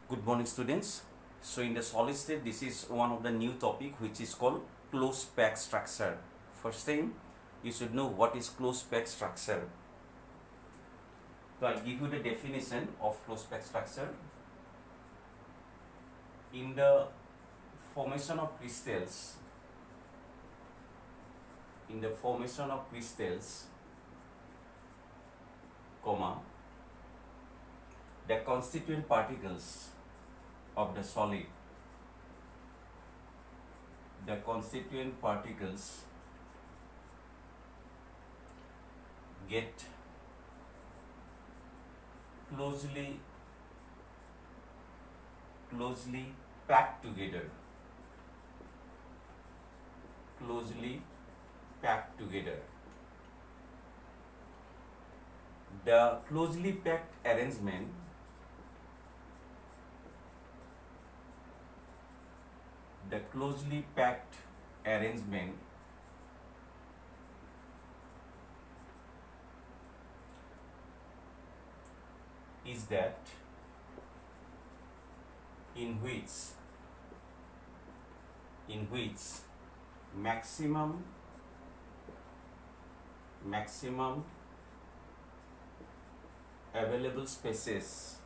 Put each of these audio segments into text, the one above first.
Good morning, students. So in the solid state, this is one of the new topic which is called closed pack structure. First thing, you should know what is closed pack structure. So I'll give you the definition of closed pack structure. In the formation of crystals, comma, the constituent particles of the solid, get closely packed together. The closely packed arrangement is that in which maximum available spaces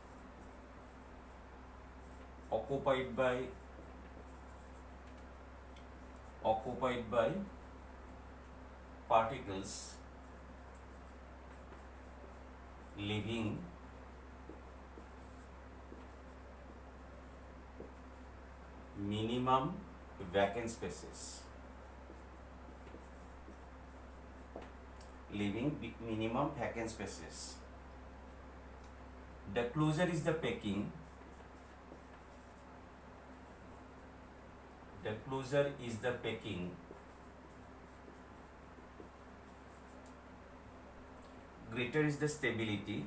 occupied by particles leaving minimum vacant spaces. The closer is the packing. Greater is the stability.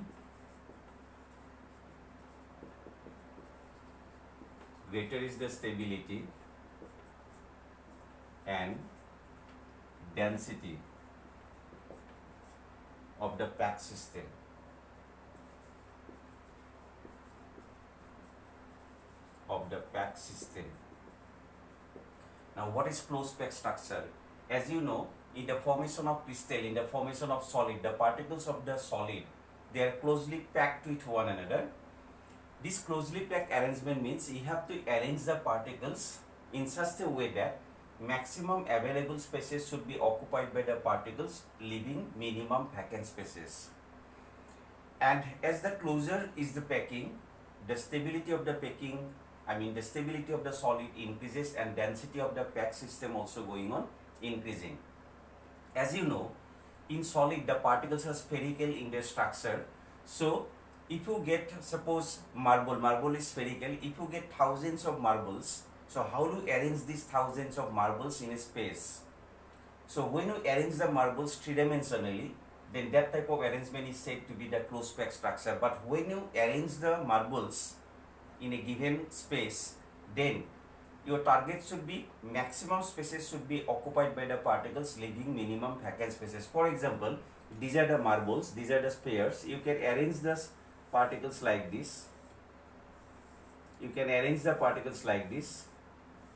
And density of the pack system. Now, what is closed pack structure? As you know, in the formation of crystal, in the formation of solid, the particles of the solid, they are closely packed with one another. This closely packed arrangement means you have to arrange the particles in such a way that maximum available spaces should be occupied by the particles, leaving minimum vacant spaces. And as the closer is the packing, the stability of the solid increases, and density of the pack system also going on increasing. As you know, in solid the particles are spherical in their structure. So if you get, suppose marble is spherical, if you get thousands of marbles, so how do you arrange these thousands of marbles in a space? So when you arrange the marbles three-dimensionally, then that type of arrangement is said to be the closed pack structure. But when you arrange the marbles in a given space, then your target should be maximum spaces should be occupied by the particles, leaving minimum vacant spaces. For example, these are the marbles, these are the spheres. You can arrange the particles like this.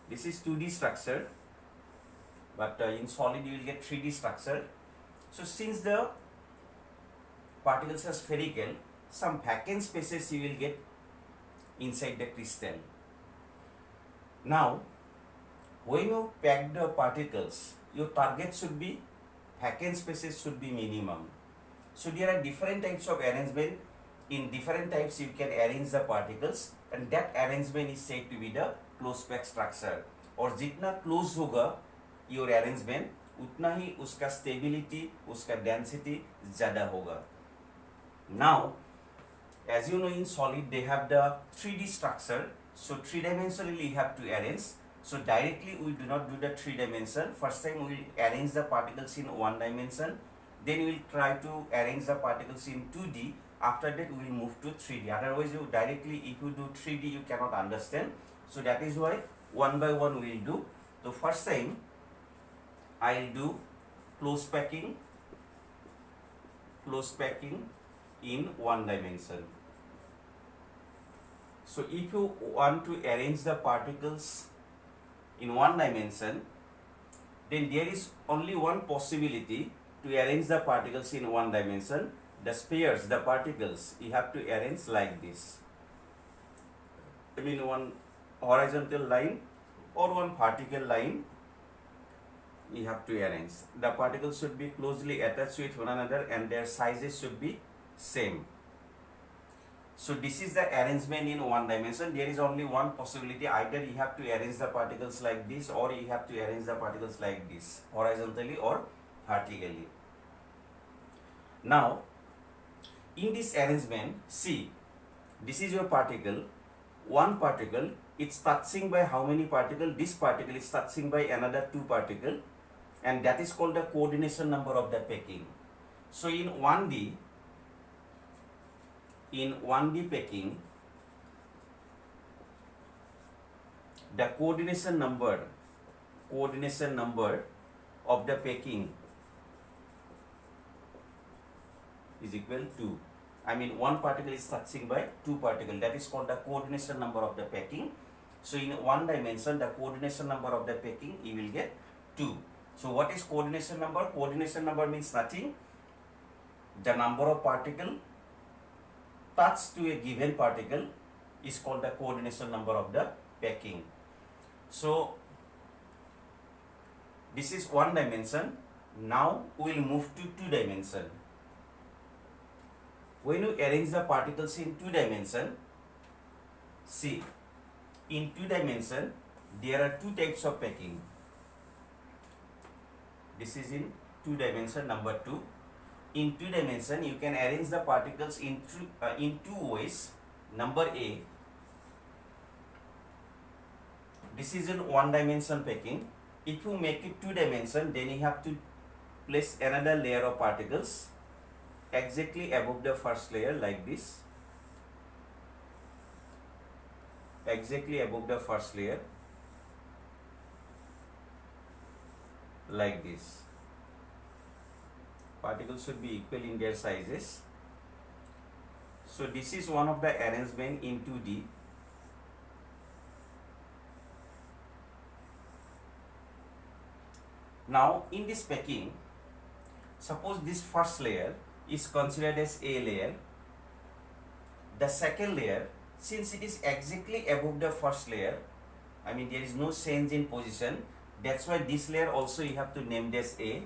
This is 2D structure, but in solid you will get 3D structure. So since the particles are spherical, some vacant spaces you will get inside the crystal. Now, when you pack the particles, your target should be vacant spaces should be minimum. So there are different types of arrangement. In different types you can arrange the particles, and that arrangement is said to be the closed pack structure. और जितना close होगा your arrangement, उतना ही उसका stability, उसका density ज़्यादा होगा. Now, as you know, in solid they have the 3D structure. So three-dimensionally you have to arrange. So directly we do not do the 3 dimension. First time we will arrange the particles in 1 dimension. Then we will try to arrange the particles in 2D. After that we will move to 3D. Otherwise you directly, if you do 3D, you cannot understand. So that is why one by one we will do. So first time I will do close packing in 1 dimension. So if you want to arrange the particles in one dimension, then there is only one possibility to arrange the particles in one dimension. The spheres, the particles, you have to arrange like this. I mean one horizontal line or one vertical line you have to arrange. The particles should be closely attached with one another and their sizes should be same. So this is the arrangement in one dimension. There is only one possibility. Either you have to arrange the particles like this or you have to arrange the particles like this, horizontally or vertically. Now, in this arrangement, see, this is your particle. One particle, it's touching by how many particles? This particle is touching by another two particles, and that is called the coordination number of the packing. So in 1D packing, the coordination number of the packing is equal to, I mean one particle is touching by two particles, that is called the coordination number of the packing. So in one dimension, the coordination number of the packing, you will get 2. So what is coordination number? Coordination number means nothing. The number of particles touched to a given particle is called the coordination number of the packing. So this is one dimension. Now we will move to two dimension. When you arrange the particles in two dimension, see, in two dimension there are two types of packing. This is in two dimension, number 2. In two dimension you can arrange the particles in two ways. Number A, this is in one dimension packing. If you make it two dimension, then you have to place another layer of particles exactly above the first layer like this, exactly above the first layer like this. Particles should be equal in their sizes. So this is one of the arrangement in 2D. Now in this packing, suppose this first layer is considered as A layer. The second layer, since it is exactly above the first layer, I mean there is no change in position, that's why this layer also you have to name as A.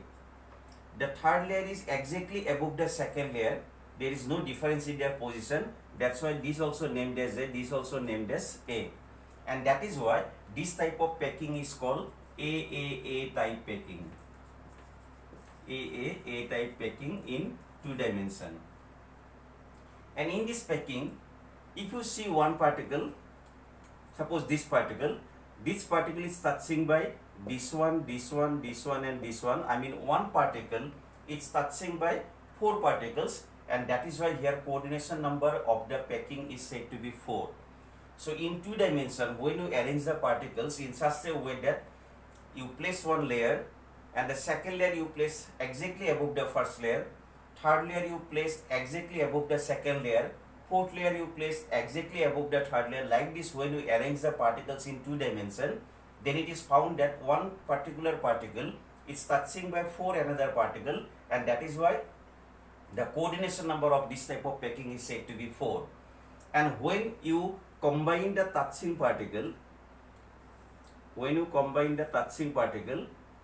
The third layer is exactly above the second layer, there is no difference in their position, that's why this also named as A, this also named as A. And that is why this type of packing is called AAA type packing. AAA type packing in two dimension. And in this packing, if you see one particle, suppose this particle is touching by this one, this one, this one and this one. I mean one particle is touching by 4 particles, and that is why here coordination number of the packing is said to be 4. So in two dimension, when you arrange the particles in such a way that you place one layer and the second layer you place exactly above the first layer, third layer you place exactly above the second layer, fourth layer you place exactly above the third layer. Like this, when you arrange the particles in two dimension, then it is found that one particular particle is touching by 4 another particle, and that is why the coordination number of this type of packing is said to be 4. And when you combine the touching particle,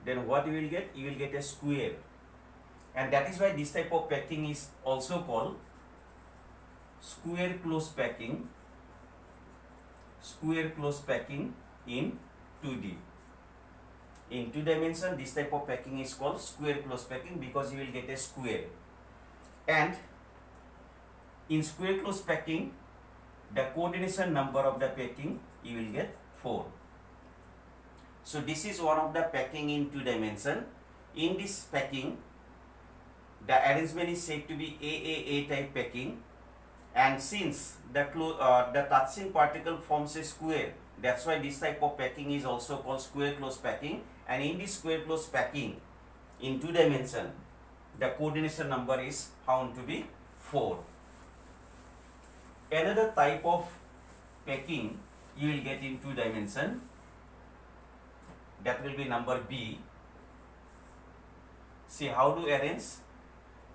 then what you will get? You will get a square. And that is why this type of packing is also called square close packing. Square close packing in 2D. In two dimension, this type of packing is called square close packing because you will get a square. And in square close packing, the coordination number of the packing you will get 4. So this is one of the packing in two dimension. In this packing, the arrangement is said to be AAA type packing, and since the touching particle forms a square, that's why this type of packing is also called square close packing. And in this square close packing in two dimension, the coordination number is found to be 4. Another type of packing you will get in 2 dimension. That will be number B. See how to arrange.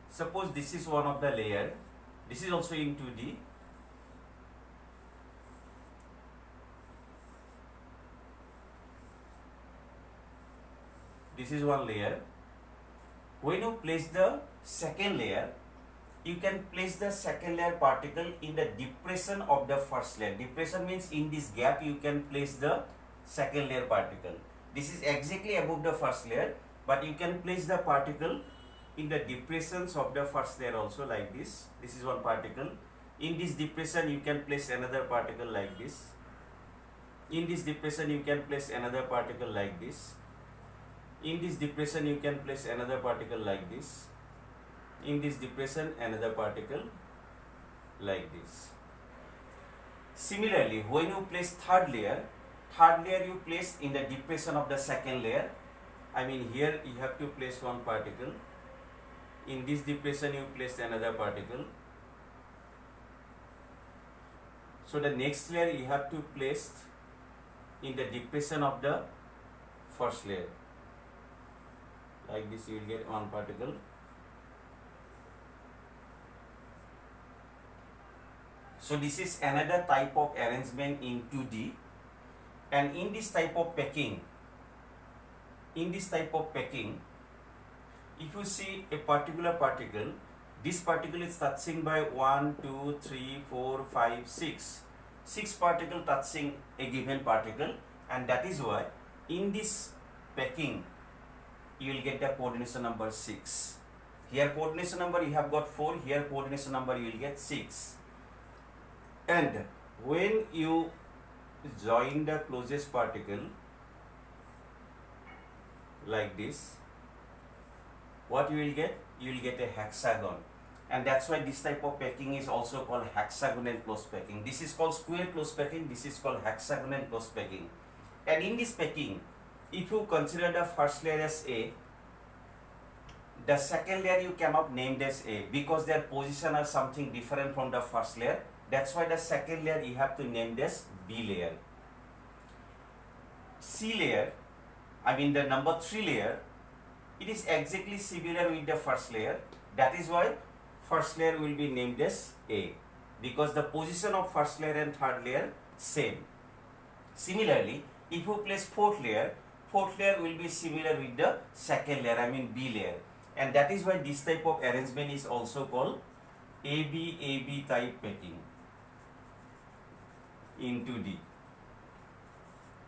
Suppose this is one of the layer. This is also in 2D. This is one layer. When you place the second layer, you can place the second layer particle in the depression of the first layer. Depression means in this gap you can place the second layer particle. This is exactly above the first layer, but you can place the particle in the depressions of the first layer also, like this. This is one particle. In this depression you can place another particle like this. In this depression you can place another particle like this. In this depression you can place another particle like this. In this depression another particle like this. Similarly, when you place third layer you place in the depression of the second layer. I mean, here you have to place one particle. In this depression you place another particle. So the next layer you have to place in the depression of the first layer. Like this you will get one particle. So this is another type of arrangement in 2D, and in this type of packing, if you see a particular particle, this particle is touching by 1, 2, 3, 4, 5, 6. 6 particle touching a given particle, and that is why in this packing you will get the coordination number 6. Here coordination number you have got 4, here coordination number you will get 6. And when you join the closest particle like this, what you will get? You will get a hexagon. And that's why this type of packing is also called hexagonal close packing. This is called square close packing, this is called hexagonal close packing. And in this packing, if you consider the first layer as A, the second layer you cannot name as A because their position are something different from the first layer. That's why the second layer you have to name as B layer. C layer, I mean the number 3 layer, it is exactly similar with the first layer. That is why first layer will be named as A, because the position of first layer and third layer same. Similarly, if you place fourth layer will be similar with the second layer, I mean B layer. And that is why this type of arrangement is also called AB type packing in 2D.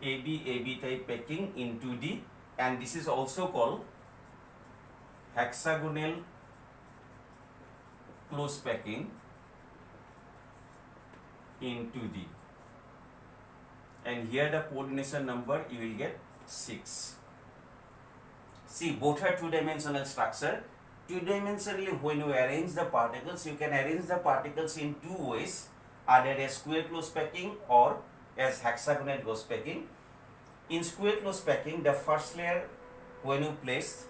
AB type packing in 2D, and this is also called hexagonal close packing in 2D. And here the coordination number you will get 6. See, both are 2-dimensional structure. 2-dimensionally, when you arrange the particles, you can arrange the particles in 2 ways, either as square close packing or as hexagonal close packing. In square close packing, the first layer when you place,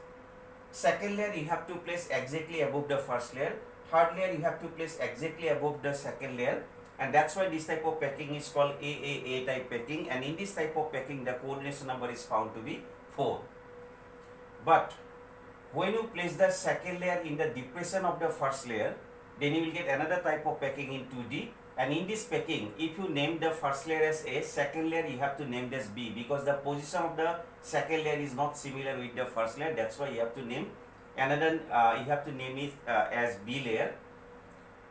second layer you have to place exactly above the first layer, third layer you have to place exactly above the second layer, and that's why this type of packing is called AAA type packing. And in this type of packing, the coordination number is found to be 4. But when you place the second layer in the depression of the first layer, then you will get another type of packing in 2D. And in this packing, if you name the first layer as A, second layer you have to name as B, because the position of the second layer is not similar with the first layer. That's why you have to name another, you have to name it as B layer.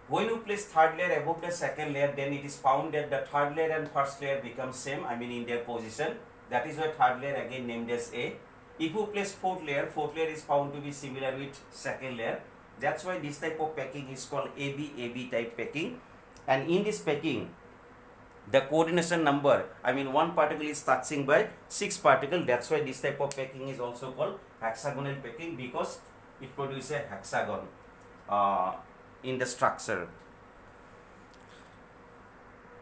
When you place third layer above the second layer, then it is found that the third layer and first layer become same, I mean in their position. That is why third layer again named as A. If you place fourth layer is found to be similar with second layer. That's why this type of packing is called AB type packing. And in this packing, the coordination number, I mean one particle is touching by 6 particles. That's why this type of packing is also called hexagonal packing, because it produces a hexagon in the structure.